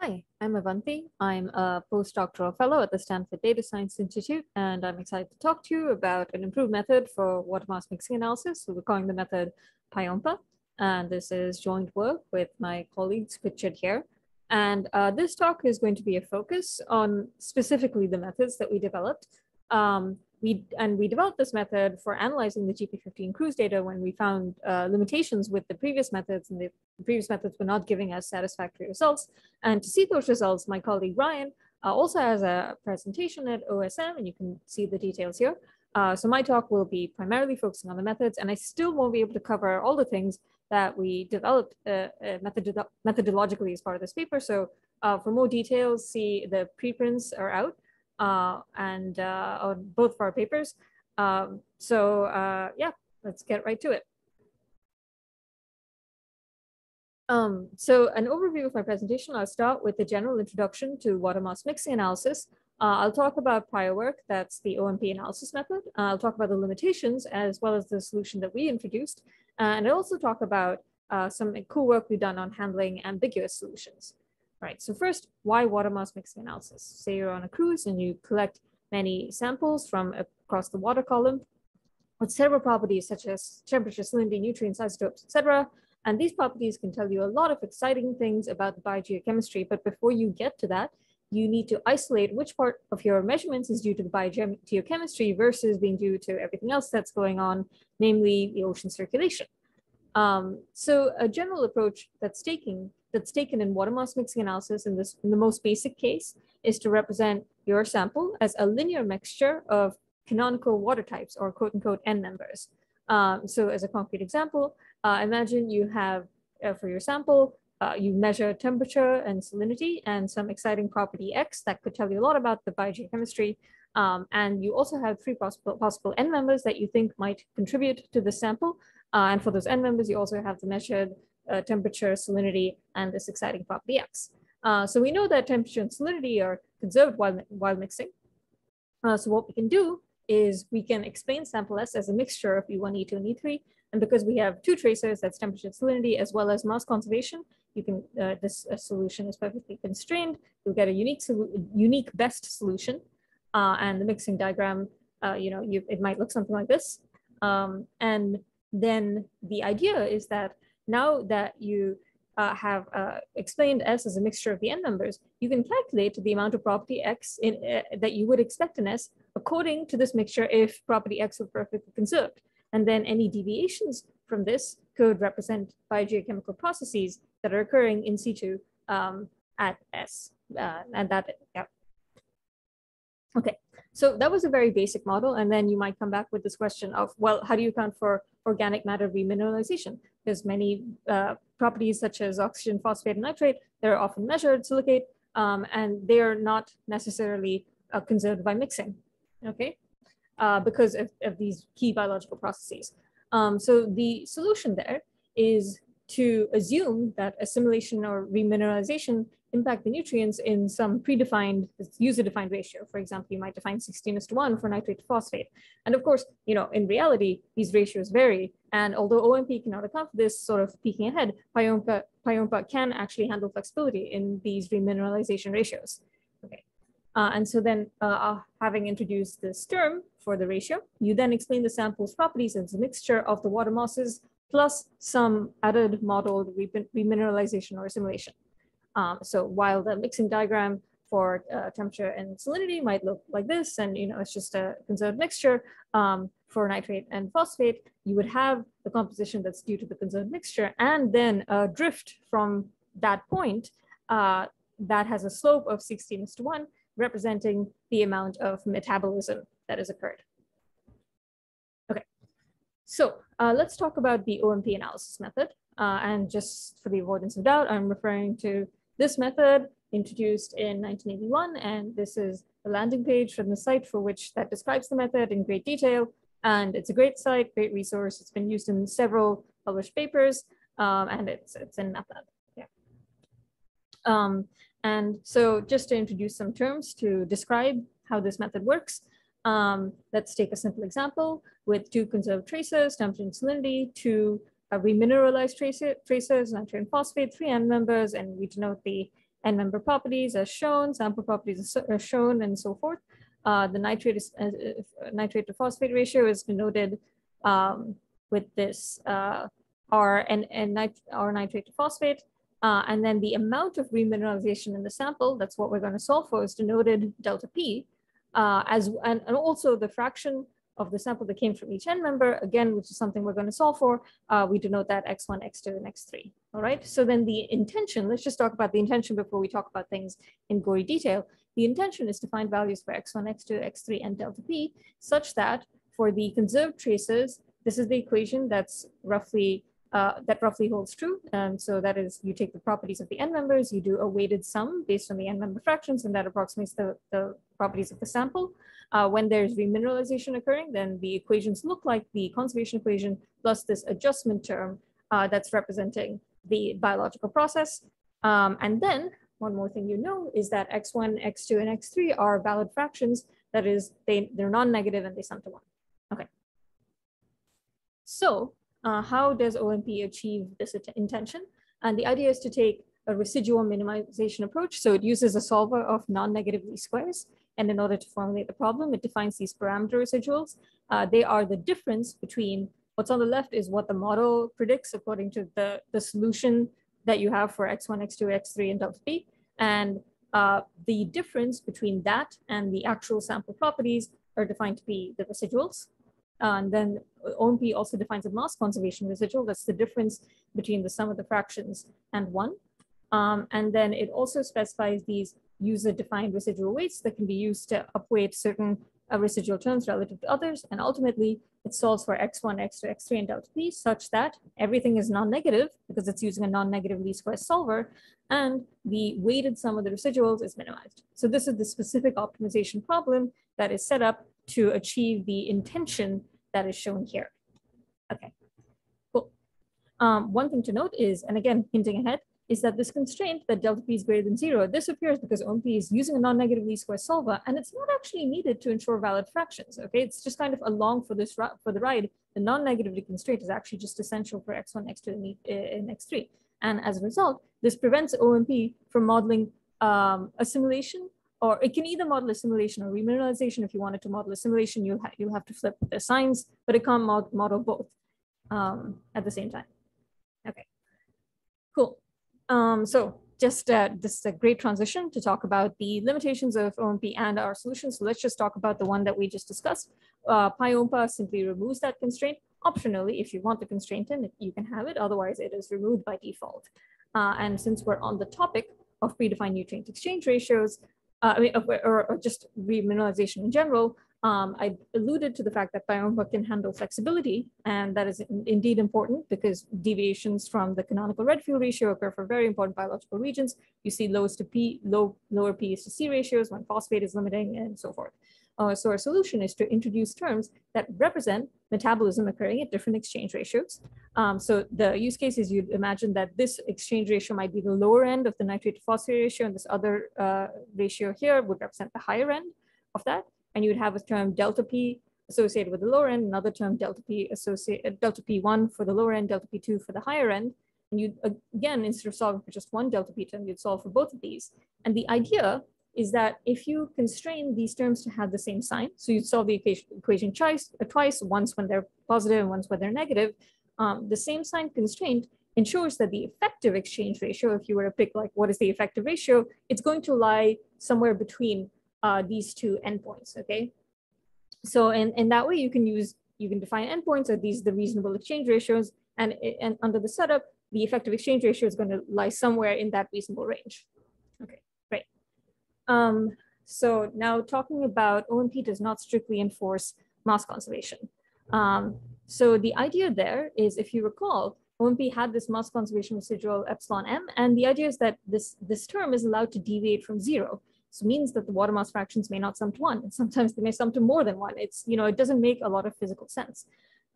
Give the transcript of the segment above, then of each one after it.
Hi, I'm Avanti. I'm a postdoctoral fellow at the Stanford Data Science Institute, and I'm excited to talk to you about an improved method for water mass mixing analysis. So we're calling the method PYOMPA, and this is joint work with my colleagues Richard here. And this talk is going to be a focus on specifically the methods that we developed. We developed this method for analyzing the GP15 cruise data when we found limitations with the previous methods, and the previous methods were not giving us satisfactory results. And to see those results, my colleague Ryan also has a presentation at OSM, and you can see the details here. So my talk will be primarily focusing on the methods, and I still won't be able to cover all the things that we developed methodologically as part of this paper. So for more details, see the preprints are out on both of our papers. Yeah, let's get right to it. So an overview of my presentation, I'll start with the general introduction to water mass mixing analysis. I'll talk about prior work, that's the OMP analysis method. I'll talk about the limitations as well as the solution that we introduced. And I'll also talk about some cool work we've done on handling ambiguous solutions. All right, so first, why water mass mixing analysis? Say you're on a cruise and you collect many samples from across the water column with several properties such as temperature, salinity, nutrients, isotopes, etc. And these properties can tell you a lot of exciting things about the biogeochemistry. But before you get to that, you need to isolate which part of your measurements is due to the biogeochemistry versus being due to everything else that's going on, namely the ocean circulation. So a general approach that's taken in water mass mixing analysis in the most basic case is to represent your sample as a linear mixture of canonical water types, or quote unquote N members. So as a concrete example, imagine you have for your sample, you measure temperature and salinity and some exciting property X that could tell you a lot about the biogeochemistry. And you also have three possible N members that you think might contribute to the sample. And for those N members, you also have the measured temperature, salinity, and this exciting property X. So we know that temperature and salinity are conserved while mixing. So what we can do is we can explain sample S as a mixture of E1, E2, and E3. And because we have two tracers, that's temperature and salinity, as well as mass conservation, you can this solution is perfectly constrained. You'll get a unique best solution. And the mixing diagram, it might look something like this. And then the idea is that now that you have explained S as a mixture of the N numbers, you can calculate the amount of property X that you would expect in S according to this mixture if property X were perfectly conserved. And then any deviations from this could represent biogeochemical processes that are occurring in situ at S. And that, yeah. Okay, so that was a very basic model. And then you might come back with this question of, well, how do you account for organic matter remineralization? There's many properties such as oxygen, phosphate, and nitrate. They're often measured, silicate, and they're not necessarily conserved by mixing, okay? Because of these key biological processes. So the solution there is to assume that assimilation or remineralization impact the nutrients in some predefined user-defined ratio. For example, you might define 16:1 for nitrate to phosphate. And of course, in reality, these ratios vary. And although OMP cannot account for this, sort of peeking ahead, PYOMPA can actually handle flexibility in these remineralization ratios. Okay. And so then having introduced this term for the ratio, you then explain the sample's properties as a mixture of the water masses plus some added modeled remineralization or assimilation. So while the mixing diagram for temperature and salinity might look like this, and it's just a conserved mixture, for nitrate and phosphate, you would have the composition that's due to the conserved mixture, and then a drift from that point that has a slope of 16:1, representing the amount of metabolism that has occurred. Okay, so let's talk about the OMP analysis method. And just for the avoidance of doubt, I'm referring to this method introduced in 1981. And this is the landing page from the site for which that describes the method in great detail. And it's a great site, great resource. It's been used in several published papers, and it's in method. Yeah. And so just to introduce some terms to describe how this method works, let's take a simple example with two conserved tracers, temperature and salinity, two remineralized tracers, nitrogen and phosphate, three N members, and we denote the N member properties as shown, sample properties are shown, and so forth. The nitrate to phosphate ratio is denoted with this R nitrate to phosphate. And then the amount of remineralization in the sample, that's what we're going to solve for, is denoted delta P, and also the fraction of the sample that came from each N member, again, which is something we're going to solve for. We denote that X1, X2, and X3. All right. So then the intention, let's just talk about the intention before we talk about things in gory detail. The intention is to find values for X1, X2, X3, and delta P, such that for the conserved traces, this is the equation that's roughly that roughly holds true. And so that is, you take the properties of the N members, you do a weighted sum based on the N member fractions, and that approximates the properties of the sample. When there's remineralization occurring, then the equations look like the conservation equation plus this adjustment term that's representing the biological process. And then one more thing you know is that X1, X2, and X3 are valid fractions. That is, they're non-negative and they sum to 1. Okay. So how does OMP achieve this intention? And the idea is to take a residual minimization approach. So it uses a solver of non-negative least squares. And in order to formulate the problem, it defines these parameter residuals. They are the difference between what's on the left is what the model predicts according to the solution that you have for X1, X2, X3, and delta P. And the difference between that and the actual sample properties are defined to be the residuals. And then OMP also defines a mass conservation residual. That's the difference between the sum of the fractions and 1. And then it also specifies these user-defined residual weights that can be used to upweight certain residual terms relative to others. And ultimately, it solves for X1, X2, X3, and delta P such that everything is non-negative because it's using a non-negative least square solver, and the weighted sum of the residuals is minimized. So this is the specific optimization problem that is set up to achieve the intention that is shown here. Okay, cool. One thing to note is, and again, hinting ahead, is that this constraint that delta P is greater than 0, this appears because OMP is using a non-negative least square solver, and it's not actually needed to ensure valid fractions, okay? It's just kind of along for the ride. The non-negativity constraint is actually just essential for X1, X2, and X3. And as a result, this prevents OMP from modeling a simulation, or it can either model a simulation or remineralization. If you wanted to model a simulation, you'll have to flip the signs, but it can't model both at the same time. Okay, cool. So just this is a great transition to talk about the limitations of OMP and our solutions. So let's just talk about the one that we just discussed. PYOMPA simply removes that constraint. Optionally, if you want the constraint in, you can have it. Otherwise, it is removed by default. And since we're on the topic of predefined nutrient exchange ratios, or just remineralization in general, I alluded to the fact that PYOMPA can handle flexibility, and that is indeed important because deviations from the canonical red field ratio occur for very important biological regions. You see lower P is to C ratios when phosphate is limiting and so forth. So our solution is to introduce terms that represent metabolism occurring at different exchange ratios. So the use case is you'd imagine that this exchange ratio might be the lower end of the nitrate to phosphate ratio, and this other ratio here would represent the higher end of that. And you would have a term delta P associated with the lower end, another term delta P associated, delta P1 for the lower end, delta P2 for the higher end. And you again, instead of solving for just one delta P term, you'd solve for both of these. And the idea is that if you constrain these terms to have the same sign, so you'd solve the equation twice, once when they're positive and once when they're negative, the same sign constraint ensures that the effective exchange ratio, if you were to pick like what is the effective ratio, it's going to lie somewhere between these two endpoints, okay? So in that way, you can define endpoints as these the reasonable exchange ratios, and under the setup, the effective exchange ratio is going to lie somewhere in that reasonable range. Okay, great. So now talking about OMP does not strictly enforce mass conservation. So the idea there is, if you recall, OMP had this mass conservation residual epsilon m, and the idea is that this term is allowed to deviate from 0. So it means that the water mass fractions may not sum to 1, and sometimes they may sum to more than 1. It's, it doesn't make a lot of physical sense.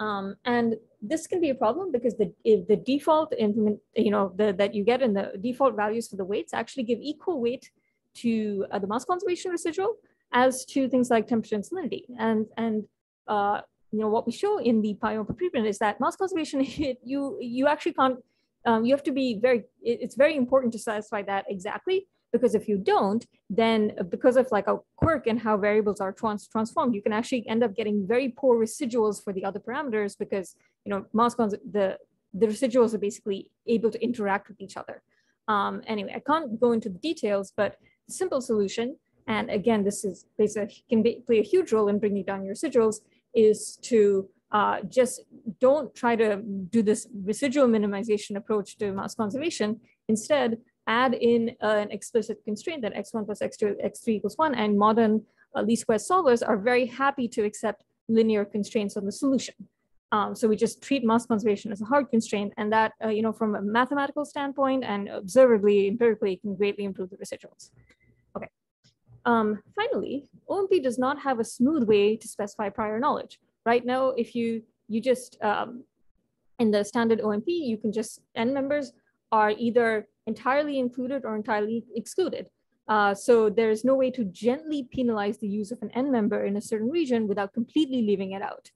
And this can be a problem because the default implement, that you get in the default values for the weights actually give equal weight to the mass conservation residual as to things like temperature and salinity. And what we show in the PYOMPA preprint is that mass conservation, you actually can't, you have to be it's very important to satisfy that exactly, because if you don't, then because of like a quirk in how variables are transformed, you can actually end up getting very poor residuals for the other parameters because, you know, the residuals are basically able to interact with each other. Anyway, I can't go into the details, but the simple solution, and again, this is basically play a huge role in bringing down your residuals, is to just don't try to do this residual minimization approach to mass conservation. Instead, add in an explicit constraint that x1 plus x2, x3 equals 1, and modern least squares solvers are very happy to accept linear constraints on the solution. So we just treat mass conservation as a hard constraint, and that, you know, from a mathematical standpoint and observably, empirically, can greatly improve the residuals. Okay. Finally, OMP does not have a smooth way to specify prior knowledge. Right now, if you just, in the standard OMP, you can just, N members are either entirely included or entirely excluded. So there's no way to gently penalize the use of an N member in a certain region without completely leaving it out.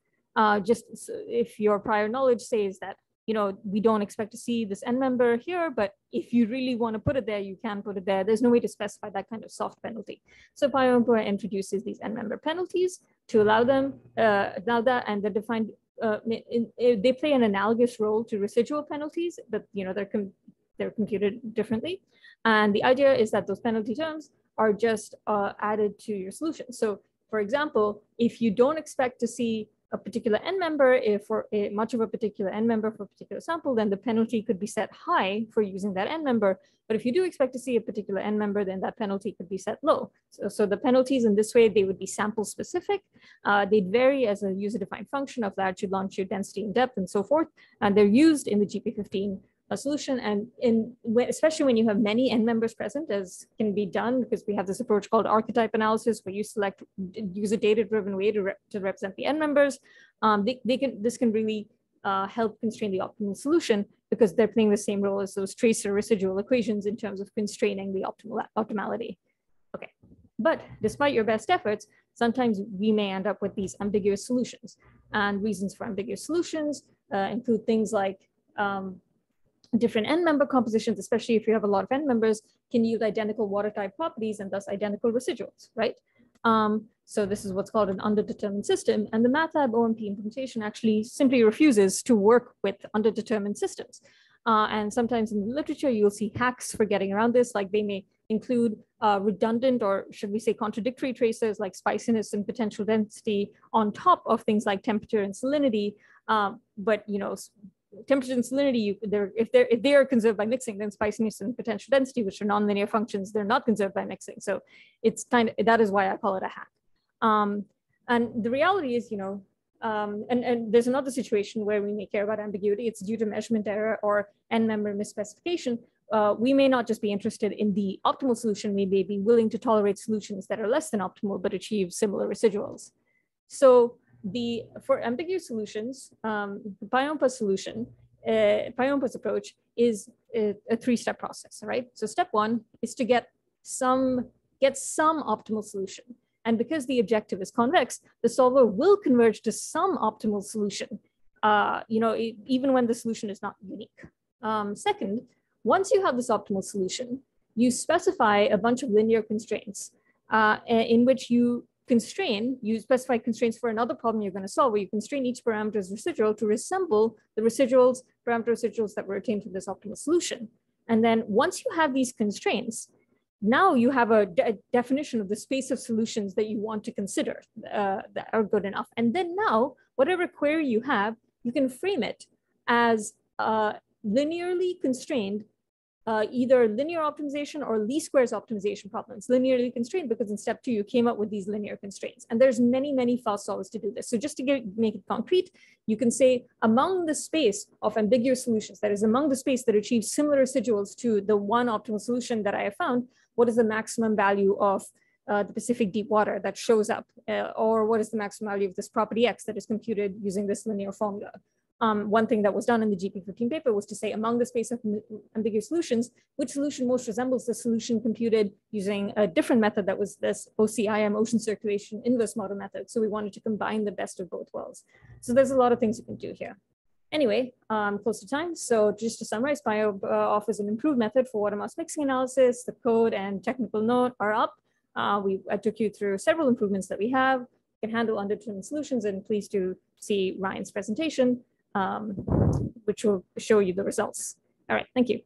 Just if your prior knowledge says that, you know, we don't expect to see this N member here, but if you really want to put it there, you can put it there. There's no way to specify that kind of soft penalty. So PYOMPA introduces these N member penalties to allow them, allow that, and they're defined, they play an analogous role to residual penalties, but, you know, they're computed differently. And the idea is that those penalty terms are just added to your solution. So for example, if you don't expect to see a particular N member, if for much of a particular N member for a particular sample, then the penalty could be set high for using that N member. But if you do expect to see a particular N member, then that penalty could be set low. So the penalties in this way, they would be sample specific. They'd vary as a user-defined function of latitude, longitude, density, and depth, and so forth. And they're used in the GP15 solution. And especially when you have many N members present, as can be done because we have this approach called archetype analysis, where you use a data-driven way to represent the N members. This can really help constrain the optimal solution because they're playing the same role as those tracer residual equations in terms of constraining the optimality. Okay, but despite your best efforts, sometimes we may end up with these ambiguous solutions. And reasons for ambiguous solutions include things like different N member compositions, especially if you have a lot of N members, can yield identical water type properties and thus identical residuals, right? So this is what's called an underdetermined system. And the MATLAB OMP implementation actually simply refuses to work with underdetermined systems. And sometimes in the literature, you'll see hacks for getting around this, like they may include redundant, or should we say contradictory tracers like spiciness and potential density on top of things like temperature and salinity. But, you know, temperature and salinity, if they are conserved by mixing, then spiciness and potential density, which are nonlinear functions, they're not conserved by mixing. So it's that is why I call it a hack. And the reality is, you know, and there's another situation where we may care about ambiguity. It's due to measurement error or N member misspecification. We may not just be interested in the optimal solution. We may be willing to tolerate solutions that are less than optimal, but achieve similar residuals. So for ambiguous solutions, the PYOMPA solution, PYOMPA's approach is a three-step process, right? So step one is to get some optimal solution. And because the objective is convex, the solver will converge to some optimal solution, you know, even when the solution is not unique. Second, once you have this optimal solution, you specify a bunch of linear constraints in which you specify constraints for another problem you're going to solve, where you constrain each parameter's residual to resemble the parameter residuals that were attained from this optimal solution. And then once you have these constraints, now you have a definition of the space of solutions that you want to consider that are good enough. And then now, whatever query you have, you can frame it as linearly constrained, either linear optimization or least squares optimization problems. Linearly constrained because in step 2, you came up with these linear constraints. And there's many, many fast solvers to do this. So just to make it concrete, you can say among the space of ambiguous solutions, that is among the space that achieves similar residuals to the one optimal solution that I have found, what is the maximum value of the Pacific deep water that shows up? Or what is the maximum value of this property X that is computed using this linear formula? One thing that was done in the GP15 paper was to say among the space of ambiguous solutions, which solution most resembles the solution computed using a different method that was this OCIM, ocean circulation inverse model method. So we wanted to combine the best of both worlds. So there's a lot of things you can do here. Anyway, close to time. So just to summarize, PYOMPA offers an improved method for water mass mixing analysis. The code and technical note are up. I took you through several improvements that we have. You can handle undetermined solutions, and please do see Ryan's presentation, which will show you the results. All right, thank you.